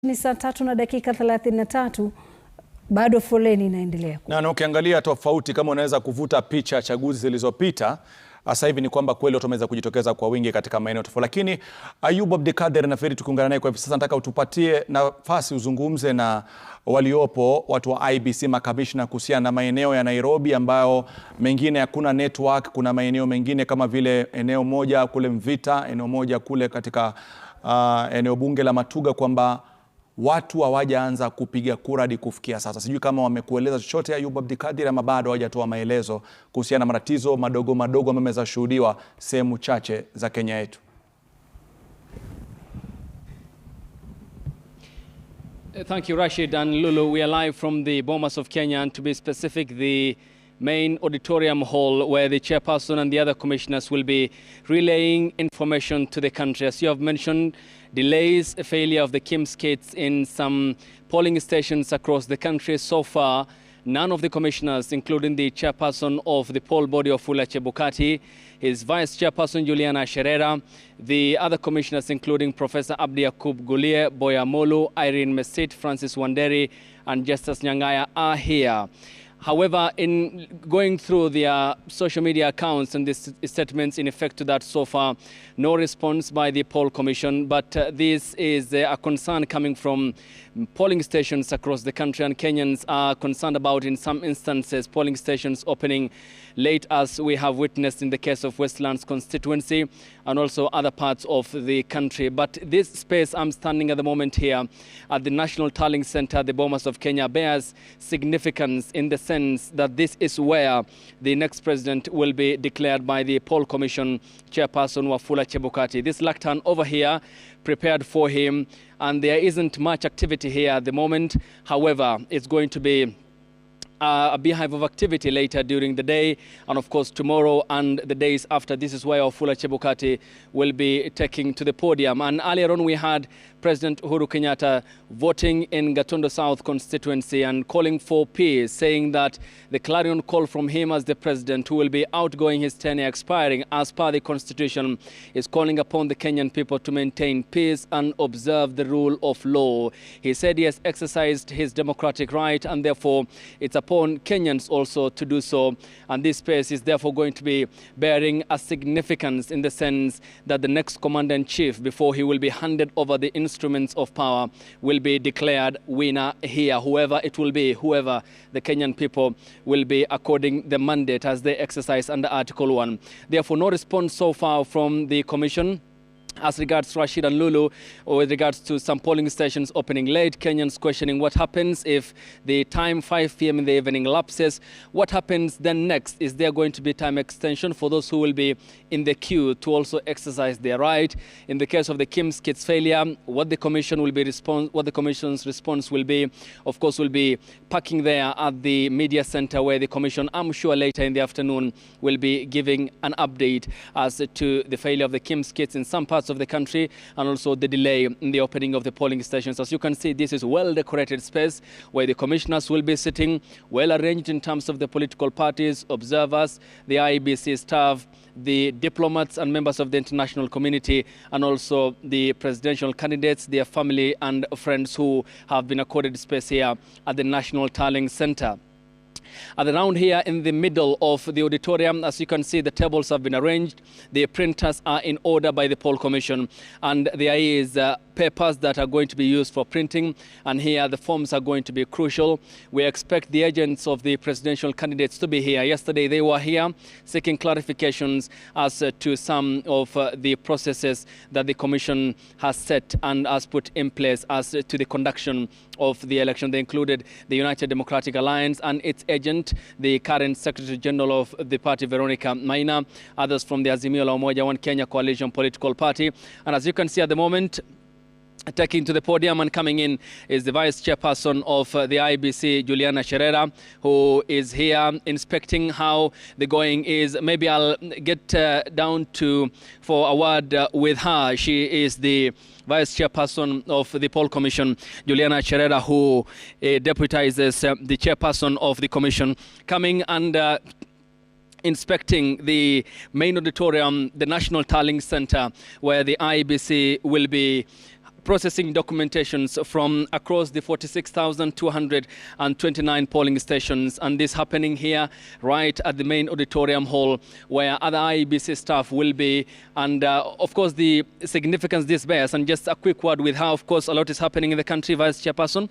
Ni saa 3:33, bado foleni inaendelea. Na ukiangalia tofauti kama unaweza kuvuta picha chaguzi zilizopita, sasa hivi ni kwamba kweli watu wameweza kujitokeza kwa wingi katika maeneo tofauti. Lakini Ayub Abdikader na Feri tukiungana naye kwa hivi sasa, nataka utupatie nafasi uzungumze na waliopo watu wa IEBC makamishna kuhusiana na maeneo ya Nairobi ambayo mengine hakuna network. Kuna maeneo mengine kama vile eneo moja kule Mvita, eneo moja kule katika eneo bunge la Matuga kwamba watu hawajaanza kupiga kura hadi kufikia sasa. Sijui kama wamekueleza chochote Ayub Abdikadir ama bado hawajatoa maelezo kuhusiana na matatizo madogo madogo ambayo yameshuhudiwa sehemu chache za Kenya yetu. Thank you, Rashid and Lulu. We are live from the Bomas of Kenya, and to be specific, the main auditorium hall where the chairperson and the other commissioners will be relaying information to the country. As you have mentioned, delays, a failure of the KIMS kits in some polling stations across the country. So far, none of the commissioners, including the chairperson of the poll body of Wafula Chebukati, his vice chairperson Juliana Cherera, the other commissioners including Professor Abdi Yakub Gulie, Boya Molu, Irene Mesit, Francis Wanderi and Justice Nyangaya are here. However, in going through their social media accounts and the statements in effect to that, so far, no response by the poll commission. But this is a concern coming from polling stations across the country, and Kenyans are concerned about, in some instances, polling stations opening late, as we have witnessed in the case of Westlands constituency and also other parts of the country. But this space I'm standing at the moment here at the National Tallying Center, the Bomas of Kenya, bears significance in the sense that this is where the next president will be declared by the poll commission chairperson Wafula Chebukati. This lectern over here prepared for him, and there isn't much activity here at the moment. However, it's going to be a beehive of activity later during the day, and of course tomorrow and the days after. This is where Wafula Chebukati will be taking to the podium. And earlier on we had President Uhuru Kenyatta voting in Gatondo South constituency and calling for peace, saying that the clarion call from him as the president, who will be outgoing his tenure expiring as per the constitution, is calling upon the Kenyan people to maintain peace and observe the rule of law. He said he has exercised his democratic right, and therefore it's upon Kenyans also to do so. And this space is therefore going to be bearing a significance in the sense that the next commander-in-chief, before he will be handed over the instruments of power, will be declared winner here, whoever it will be, whoever the Kenyan people will be according the mandate as they exercise under Article 1. Therefore, no response so far from the commission. As regards Rashid and Lulu, or with regards to some polling stations opening late, Kenyans questioning what happens if the time 5 p.m. in the evening lapses. What happens then next? Is there going to be time extension for those who will be in the queue to also exercise their right? In the case of the KIMS kits failure, what the commission will be what the commission's response will be, of course, will be parking there at the media center where the commission, I'm sure later in the afternoon, will be giving an update as to the failure of the KIMS kits in some parts of the country, and also the delay in the opening of the polling stations. As you can see, this is well-decorated space where the commissioners will be sitting, well-arranged in terms of the political parties, observers, the IEBC staff, the diplomats and members of the international community, and also the presidential candidates, their family and friends who have been accorded space here at the National Tallying Center. At around here in the middle of the auditorium, as you can see, the tables have been arranged. The printers are in order by the poll commission, and there is papers that are going to be used for printing, and here the forms are going to be crucial. We expect the agents of the presidential candidates to be here. Yesterday they were here seeking clarifications as to some of the processes that the commission has set and has put in place as to the conduction of the election. They included the United Democratic Alliance and its agent, the current Secretary General of the party, Veronica Maina, others from the Azimio la Umoja One Kenya coalition political party. And as you can see at the moment, taking to the podium and coming in is the vice chairperson of the IEBC, Juliana Cherera, who is here inspecting how the going is. Maybe I'll get down to for a word with her. She is the vice chairperson of the poll commission, Juliana Cherera, who deputizes the chairperson of the commission, coming and inspecting the main auditorium, the National Tallying Center, where the IEBC will be processing documentations from across the 46,229 polling stations, and this happening here right at the main auditorium hall where other IEBC staff will be, and of course the significance this bears. And just a quick word with how, of course, a lot is happening in the country. Vice Chairperson,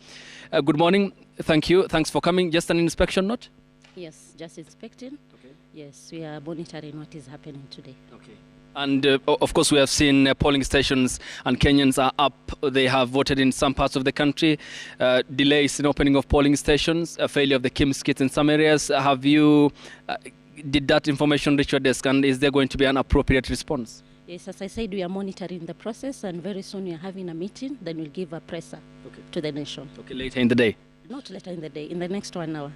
good morning. Thank you. Thanks for coming. Just an inspection note? Yes, just inspecting. Okay. Yes, we are monitoring what is happening today. Okay. And of course, we have seen polling stations and Kenyans are up. They have voted in some parts of the country. Delays in opening of polling stations, a failure of the KIMS kits in some areas. Have you, did that information reach your desk, and is there going to be an appropriate response? Yes, as I said, we are monitoring the process, and very soon we are having a meeting. Then we'll give a presser to the nation. Okay, later in the day? Not later in the day, in the next 1 hour.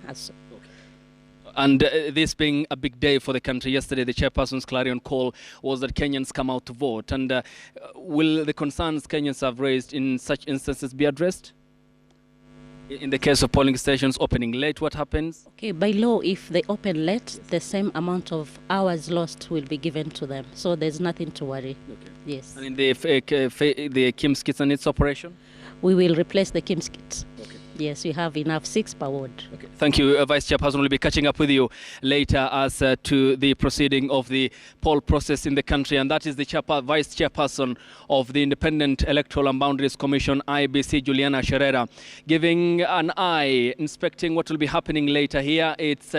And this being a big day for the country, yesterday the chairperson's clarion call was that Kenyans come out to vote. And will the concerns Kenyans have raised in such instances be addressed? In the case of polling stations opening late, what happens? Okay, by law, if they open late, the same amount of hours lost will be given to them. So there's nothing to worry. Okay. Yes. And in the KIMS kits and its operation? We will replace the KIMS kits. Okay. Yes, we have enough 6 per ward. Okay. Thank you, Vice Chairperson. We'll be catching up with you later as to the proceeding of the poll process in the country. And that is the Vice Chairperson of the Independent Electoral and Boundaries Commission, IEBC, Juliana Cherera, giving an eye, inspecting what will be happening later here. It's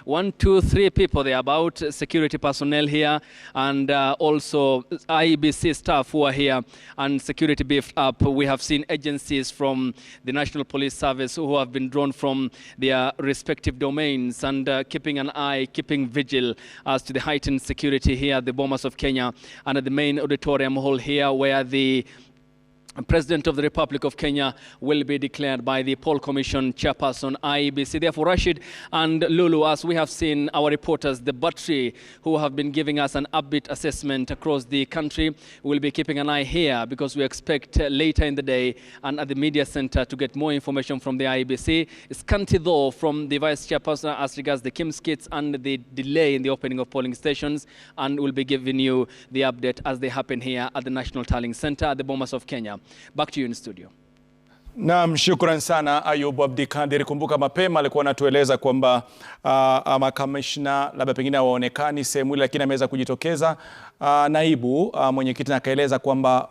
1, 2, 3 people there, about security personnel here, and also IEBC staff who are here, and security beefed up. We have seen agencies from the National Police Service who have been drawn from their respective domains, and keeping an eye, keeping vigil as to the heightened security here at the Bomas of Kenya and at the main auditorium hall here, where the President of the Republic of Kenya will be declared by the Poll Commission Chairperson, IEBC. Therefore, Rashid and Lulu, as we have seen our reporters, the battery who have been giving us an upbeat assessment across the country, will be keeping an eye here, because we expect later in the day and at the media center to get more information from the IEBC. Scanty though from the Vice Chairperson as regards the KIMS kits and the delay in the opening of polling stations, and we'll be giving you the update as they happen here at the National Tallying Center at the Bomas of Kenya. Back to you in studio. Naam, shukran sana Ayubu Abdikadir. Kumbuka mapema alikuwa anatueleza kwamba makamishna labda pengine hawaonekani sehemu ile, lakini ameweza kujitokeza naibu mwenyekiti, na akaeleza kwamba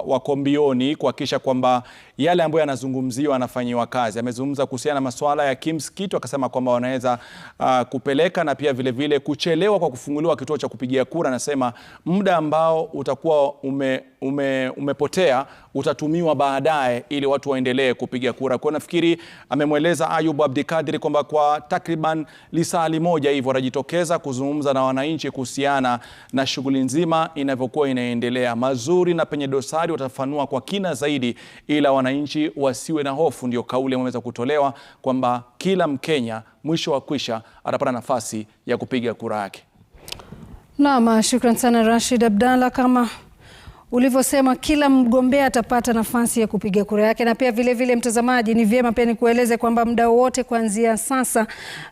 wako mbioni kuhakikisha kwamba yale ambayo yanazungumziwa yanafanyiwa kazi. Amezungumza kuhusiana na masuala ya KIMS kit, akasema kwamba wanaweza kupeleka, na pia vile vile kuchelewa kwa kufunguliwa kituo cha kupigia kura. Anasema muda ambao utakuwa umepotea utatumiwa baadaye ili watu waendelee kupiga kura. Kwa nafikiri amemweleza Ayubu Abdikadir kwamba kwa takriban lisali moja hivyo watajitokeza kuzungumza na wananchi kuhusiana na shughuli nzima inavyokuwa inaendelea. Mazuri na penye dosari watafanua kwa kina zaidi, ila wananchi wasiwe na hofu. Ndio kauli imeweza kutolewa kwamba kila Mkenya mwisho wa kwisha atapata nafasi ya kupiga kura yake. Naam, shukran sana Rashid Abdalla. Kama ulivyosema, kila mgombea atapata nafasi ya kupiga kura yake, na pia vile vile mtazamaji, ni vyema pia nikueleze kwamba muda wote kuanzia sasa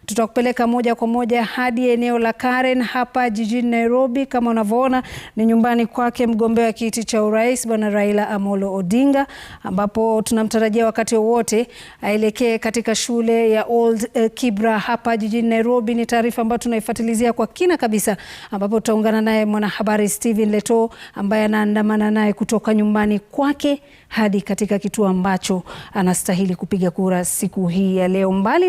tutakupeleka moja kwa moja hadi eneo la Karen hapa jijini Nairobi. Kama unavyoona ni nyumbani kwake mgombea wa kiti cha urais Bwana Raila Amolo Odinga, ambapo tunamtarajia wakati wote aelekee katika shule ya Old Kibra hapa jijini Nairobi. Ni taarifa ambayo tunaifuatilizia kwa kina kabisa, ambapo tutaungana naye mwanahabari Steven Leto ambaye anaandamana naye kutoka nyumbani kwake hadi katika kituo ambacho anastahili kupiga kura siku hii ya leo. Mbali